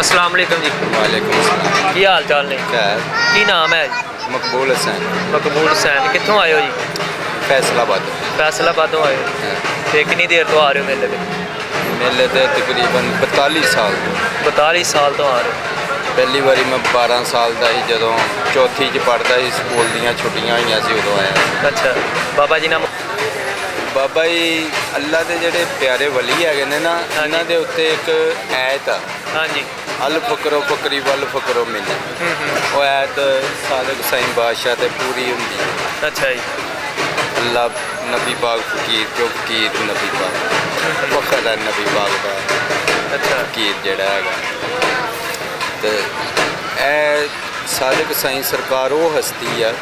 अस्सलाम वालेकुम जी। वालेकुम सलाम। की हाल चाल ने? खैर, की नाम है जी? मकबूल हसन, मकबूल हुसैन। कितों आए हो जी? फैसलाबाद। फैसलाबादों आए हो? हाँ। ते कितनी देर तो आ रहे हो मेले पे? मेले ते तकरीबन 42 साल ਤੋਂ। 42 साल तो आ रहे हो। ਪਹਿਲੀ ਵਾਰੀ ਮੈਂ 12 ਸਾਲ ਦਾ ਸੀ ਜਦੋਂ ਚੌਥੀ 'ਚ ਪੜ੍ਹਦਾ ਸੀ, ਸਕੂਲ ਦੀਆਂ ਛੁੱਟੀਆਂ ਹੋਈਆਂ ਸੀ ਉਦੋਂ ਆਇਆ। अच्छा बाबा जी नाम? ਬਾਬਾ ਜੀ ਅੱਲਾ ਦੇ ਜਿਹੜੇ ਪਿਆਰੇ ਵਲੀ ਹੈਗੇ ਨੇ ਨਾ, ਇਹਨਾਂ ਦੇ ਉੱਤੇ ਇੱਕ ਐਤ ਆ, हाँ जी। ਅਲ ਫਕਰੋ ਫਕਰੀ ਵੱਲ ਫਕਰੋ ਮਿਲੇ। ਉਹ ਐਤ ਸਾਦਕ ਸਾਈਂ ਬਾਦਸ਼ਾਹ ਤੇ ਪੂਰੀ ਹੁੰਦੀ ਹੈ। अच्छा जी। ਅੱਲਾ ਨਬੀ ਪਾਕ ਫਕੀਰ ਜੋ ਫਕੀਰ ਨਬੀ ਪਾਕ ਵਖਰ ਹੈ ਨਬੀ ਪਾਕ ਦਾ अच्छा ਫਕੀਰ ਜਿਹੜਾ ਹੈਗਾ। ਤੇ ਇਹ ਸਾਦਕ ਸਾਈਂ ਸਰਕਾਰ ਉਹ ਹਸਤੀ ਆ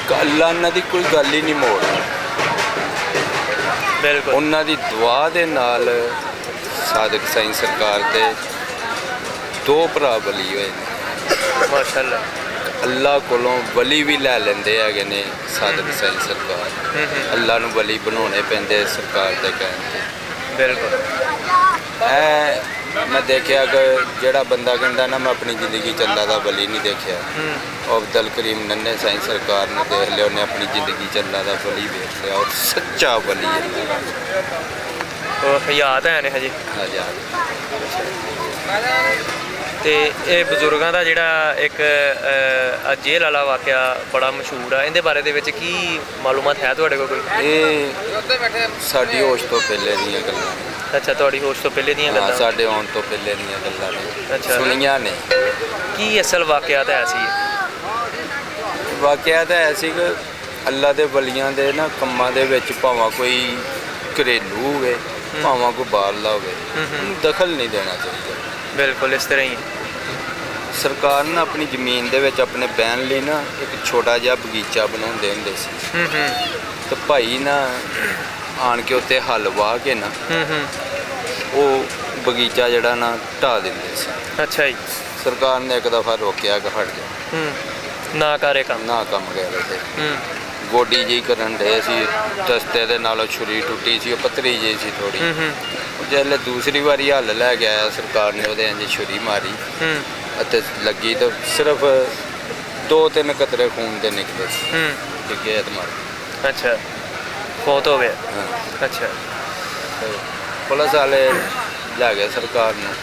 ਕਿ ਅੱਲਾ ਇਹਨਾਂ ਦੀ ਕੋਈ ਗੱਲ ਹੀ ਨਹੀਂ ਮੋੜਦਾ। बिल्कुल। ਉਹਨਾਂ ਦੀ ਦੁਆ ਦੇ ਨਾਲ ਸਾਦਕ ਸਾਈਂ ਸਰਕਾਰ ਦੇ ਦੋ ਭਰਾ ਬਲੀ ਹੋਏ ਨੇ। माशाअल्लाह। ਅੱਲਾ ਕੋਲੋਂ ਵਲੀ ਵੀ ਲੈ ਲੈਂਦੇ ਹੈਗੇ ਨੇ ਸਾਦਕ ਸਾਈਂ ਸਰਕਾਰ। ਅੱਲਾ ਨੂੰ ਵਲੀ ਬਣਾਉਣੇ ਪੈਂਦੇ ਸਰਕਾਰ ਦੇ ਕਹਿਣ ਤੇ। बिल्कुल। ਮੈਂ ਦੇਖਿਆ ਕਿ ਜਿਹੜਾ ਬੰਦਾ ਕਹਿੰਦਾ ਨਾ ਮੈਂ ਆਪਣੀ ਜ਼ਿੰਦਗੀ 'ਚ ਅੱਲਾ ਦਾ ਵਲੀ ਨਹੀਂ ਦੇਖਿਆ, ਉਹ ਅਬਦੁਲ ਕਰੀਮ ਨੰਨੇ ਸਾਈਂ ਸਰਕਾਰ ਨੂੰ ਦੇਖ ਲਿਆ, ਉਹਨੇ ਆਪਣੀ ਜ਼ਿੰਦਗੀ 'ਚ ਅੱਲਾ ਦਾ ਵਲੀ ਵੇਖ ਲਿਆ, ਔਰ ਸੱਚਾ ਵਲੀ ਅੱਲਾ तो हयात है ने हजे? ਤੇ ਇਹ ਬਜ਼ੁਰਗਾਂ ਦਾ ਜਿਹੜਾ ਇੱਕ ਜੇਲ੍ਹ ਵਾਲਾ ਵਾਕਿਆ ਬੜਾ ਮਸ਼ਹੂਰ ਆ, ਇਹਦੇ ਬਾਰੇ ਦੇ ਵਿੱਚ ਕੀ ਮਾਲੂਮਾਤ ਹੈ ਤੁਹਾਡੇ ਕੋਲ ਕੋਈ? ਇਹ ਸਾਡੀ ਹੋਸ਼ ਤੋਂ ਪਹਿਲੇ ਦੀਆਂ ਗੱਲਾਂ ਨੇ। ਅੱਛਾ, ਤੁਹਾਡੀ ਹੋਸ਼ ਤੋਂ ਪਹਿਲੇ ਦੀਆਂ ਹਾਂ, ਗੱਲਾਂ? ਸਾਡੇ ਆਉਣ ਤੋਂ ਪਹਿਲੇ ਦੀਆਂ ਗੱਲਾਂ ਨੇ, ਅੱਛਾ। ਸੁਣੀਆਂ ਨੇ। ਕੀ ਅਸਲ ਵਾਕਿਆਤ ਹੈ ਸੀ? ਵਾਕਿਆ ਤਾਂ ਐਸੀ ਕਿ ਅੱਲਾ ਦੇ ਵਲੀਆਂ ਦੇ ਨਾ ਕੰਮਾਂ ਦੇ ਵਿੱਚ ਭਾਵੇਂ ਕੋਈ ਘਰੇਲੂ ਹੋਵੇ ਭਾਵੇਂ ਕੋਈ ਬਾਹਰਲਾ ਹੋਵੇ, ਉਹਨੂੰ ਦਖਲ ਨਹੀਂ ਦੇਣਾ ਚਾਹੀਦਾ। ਬਿਲਕੁਲ ਇਸ ਤਰ੍ਹਾਂ ਹੀ। ਸਰਕਾਰ ਨੇ ਆਪਣੀ ਜ਼ਮੀਨ ਦੇ ਵਿੱਚ ਆਪਣੇ ਬਹਿਣ ਲਈ ਨਾ ਇੱਕ ਛੋਟਾ ਜਿਹਾ ਬਗੀਚਾ ਬਣਾਉਂਦੇ ਹੁੰਦੇ ਸੀ, ਤੇ ਭਾਈ ਨਾ ਆਣ ਕੇ ਉੱਤੇ ਹਲ ਵਾਹ ਕੇ ਨਾ ਉਹ ਬਗੀਚਾ ਜਿਹੜਾ ਨਾ ਢਾਹ ਦਿੰਦੇ ਸੀ। ਅੱਛਾ ਜੀ। ਸਰਕਾਰ ਨੇ ਇੱਕ ਦਫਾ ਰੋਕਿਆ ਕਿ ਹਟ ਜਾ, ਨਾ ਕਰੇ ਕੰਮ। ਨਾ ਕੰਮ ਕਰ ਰਹੇ। ਗੋਡੀ ਜਿਹੀ ਕਰਨ ਰਹੇ ਸੀ, ਦਸਤੇ ਦੇ ਨਾਲੋਂ ਛੁਰੀ ਟੁੱਟੀ ਸੀ, ਉਹ ਪੱਤਰੀ ਜਿਹੀ ਸੀ ਥੋੜੀ। ਜਦੋਂ ਦੂਸਰੀ ਵਾਰੀ ਹੱਲ ਲੈ ਕੇ ਆਇਆ ਸਰਕਾਰ ਨੇ, ਉਹਦੇ ਇੰਝ ਛੁਰੀ ਮਾਰੀ ਅਤੇ ਲੱਗੀ ਤਾਂ ਸਿਰਫ 2-3 ਕਤਰੇ ਖੂਨ ਦੇ ਨਿਕਲੇ ਸੀ, ਡਿੱਗੇ ਤੇ ਮਰ। ਅੱਛਾ, ਫੌਤ ਹੋ ਗਿਆ। ਹਾਂ। ਅੱਛਾ। ਪੁਲਿਸ ਵਾਲੇ ਲੈ ਗਏ ਸਰਕਾਰ ਨੂੰ,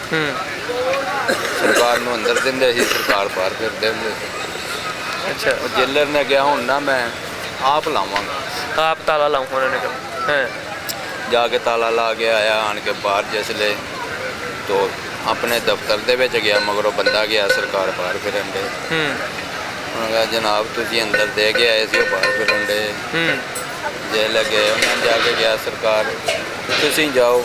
ਸਰਕਾਰ ਨੂੰ ਅੰਦਰ ਦਿੰਦੇ ਸੀ, ਸਰਕਾਰ ਬਾਹਰ ਫਿਰਦੇ ਹੁੰਦੇ ਸੀ। ਅੱਛਾ। ਉਹ ਜੇਲਰ ਨੇ ਕਿਹਾ ਹੁਣ ਨਾ ਮੈਂ ਆਪ ਲਾਵਾਂਗਾ, ਆਪ ਤਾਲਾ ਲਾਉਂ ਉਹਨਾਂ ਨੇ ਕਿਹਾ? ਹਾਂ। ਜਾ ਕੇ ਤਾਲਾ ਲਾ ਕੇ ਆਇਆ, ਆਣ ਕੇ ਬਾਹਰ ਜਿਸਲੇ ਤੋਂ ਆਪਣੇ ਦਫ਼ਤਰ ਦੇ ਵਿੱਚ ਗਿਆ, ਮਗਰੋਂ ਬੰਦਾ ਗਿਆ, ਸਰਕਾਰ ਬਾਹਰ ਫਿਰਨ ਦੇ। ਉਹਨਾਂ ਕਿਹਾ ਜਨਾਬ ਤੁਸੀਂ ਅੰਦਰ ਦੇ ਕੇ ਆਏ ਸੀ, ਉਹ ਬਾਹਰ ਫਿਰਨ ਦੇ। ਜੇਲ੍ਹ ਲੱਗੇ, ਉਹਨਾਂ ਨੇ ਜਾ ਕੇ ਗਿਆ ਸਰਕਾਰ ਤੁਸੀਂ ਜਾਓ,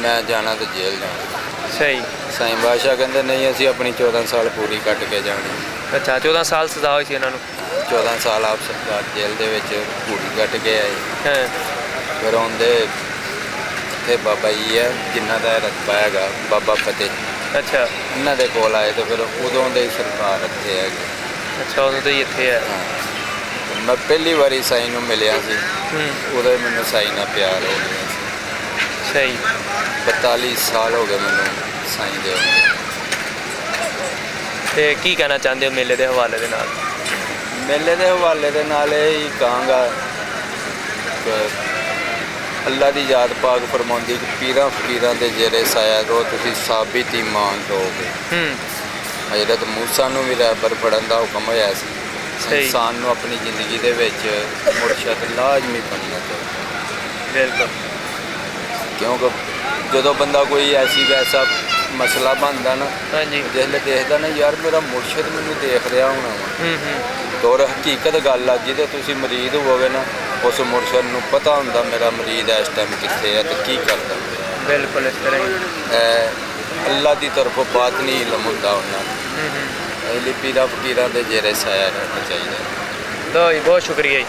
ਮੈਂ ਜਾਣਾ ਤੇ ਜੇਲ੍ਹ ਜਾਣਾ। ਸਹੀ। ਸਾਈਂ ਬਾਦਸ਼ਾਹ ਕਹਿੰਦੇ ਨਹੀਂ ਅਸੀਂ ਆਪਣੀ 14 ਸਾਲ ਪੂਰੀ ਕੱਟ ਕੇ ਜਾਣੀ। ਅੱਛਾ, 14 ਸਾਲ ਸਜ਼ਾ ਹੋਈ ਸੀ ਇਹਨਾਂ ਨੂੰ? 14 ਸਾਲ ਆਪ ਸਰਕਾਰ ਜੇਲ੍ਹ ਦੇ ਵਿੱਚ ਪੂਰੀ ਕੱਟ ਕੇ ਆਏ। ਹਾਂ। ਫਿਰ ਆਉਂਦੇ ਇੱਥੇ ਬਾਬਾ ਜੀ ਹੈ ਜਿਨ੍ਹਾਂ ਦਾ ਰਤਬਾ ਹੈਗਾ ਬਾਬਾ ਫਤਿਹ, ਅੱਛਾ। ਇਹਨਾਂ ਦੇ ਕੋਲ ਆਏ ਤੇ ਫਿਰ ਉਦੋਂ ਦੇ ਸਰਕਾਰ ਇੱਥੇ ਹੈਗੀ। ਅੱਛਾ, ਉਦੋਂ ਤੋਂ ਹੀ ਇੱਥੇ ਹੈ। ਹਾਂ। ਮੈਂ ਪਹਿਲੀ ਵਾਰੀ ਸਾਈਂ ਨੂੰ ਮਿਲਿਆ ਸੀ, ਉਦੋਂ ਹੀ ਮੈਨੂੰ ਸਾਈਂ ਨਾਲ ਪਿਆਰ ਹੋ ਗਿਆ ਸੀ। ਸਹੀ। 42 ਸਾਲ ਹੋ ਗਏ ਮੈਨੂੰ ਸਾਈਂ ਦੇ ਹੁੰਦੇ। ਤੇ ਕੀ ਕਹਿਣਾ ਚਾਹੁੰਦੇ ਹੋ ਮੇਲੇ ਦੇ ਹਵਾਲੇ ਦੇ ਨਾਲ? ਮੇਲੇ ਦੇ ਹਵਾਲੇ ਦੇ ਨਾਲ ਇਹ ਹੀ ਕਹਾਂਗਾ ਕਿ ਅੱਲਾ ਦੀ ਯਾਦ ਪਾਕ ਫਰਮਾਉਂਦੀ ਕਿ ਪੀਰਾਂ ਫਕੀਰਾਂ ਦੇ ਜੇਰੇ ਸਾਇਆ ਰੋ ਤੁਸੀਂ ਸਾਬਿਤ ਈਮਾਨ ਦੋਗੇ। ਹਜ਼ਰਤ ਮੂਸਾ ਨੂੰ ਵੀ ਰਹਿਬਰ ਫੜਨ ਦਾ ਹੁਕਮ ਹੋਇਆ ਸੀ। ਇਨਸਾਨ ਨੂੰ ਆਪਣੀ ਜ਼ਿੰਦਗੀ ਦੇ ਵਿੱਚ ਮੁਰਸ਼ਦ ਲਾਜ਼ਮੀ ਬਣਨਾ ਚਾਹੀਦਾ। ਬਿਲਕੁਲ। ਕਿਉਂਕਿ ਜਦੋਂ ਬੰਦਾ ਕੋਈ ਐਸੀ ਵੈਸਾ ਮਸਲਾ ਬਣਦਾ ਨਾ, ਹਾਂਜੀ, ਜਿਸਲੇ ਦੇਖਦਾ ਨਾ ਯਾਰ ਮੇਰਾ ਮੁਰਸ਼ਦ ਮੈਨੂੰ ਦੇਖ ਰਿਹਾ ਹੋਣਾ ਵਾ, ਔਰ ਹਕੀਕਤ ਗੱਲ ਆ ਜਿਹਦੇ ਤੁਸੀਂ ਮਰੀਦ ਹੋਵੋਗੇ ਨਾ, ਉਸ ਮੁਰਸ਼ਦ ਨੂੰ ਪਤਾ ਹੁੰਦਾ ਮੇਰਾ ਮਰੀਦ ਇਸ ਟਾਈਮ ਕਿੱਥੇ ਹੈ ਤੇ ਕੀ ਕਰਦਾ। ਬਿਲਕੁਲ ਇਸ ਤਰ੍ਹਾਂ ਹੀ। ਅੱਲਾ ਦੀ ਤਰਫੋਂ ਬਾਤ ਨਹੀਂ ਇਲਮ ਹੁੰਦਾ ਉਹਨਾਂ ਨੂੰ। ਇਹ ਲਈ ਪੀਰਾਂ ਫਕੀਰਾਂ ਦੇ ਜੇਰੇ ਸਾਇਆ ਰਹਿਣਾ ਚਾਹੀਦਾ। ਲਓ ਜੀ, ਬਹੁਤ ਸ਼ੁਕਰੀਆ ਜੀ।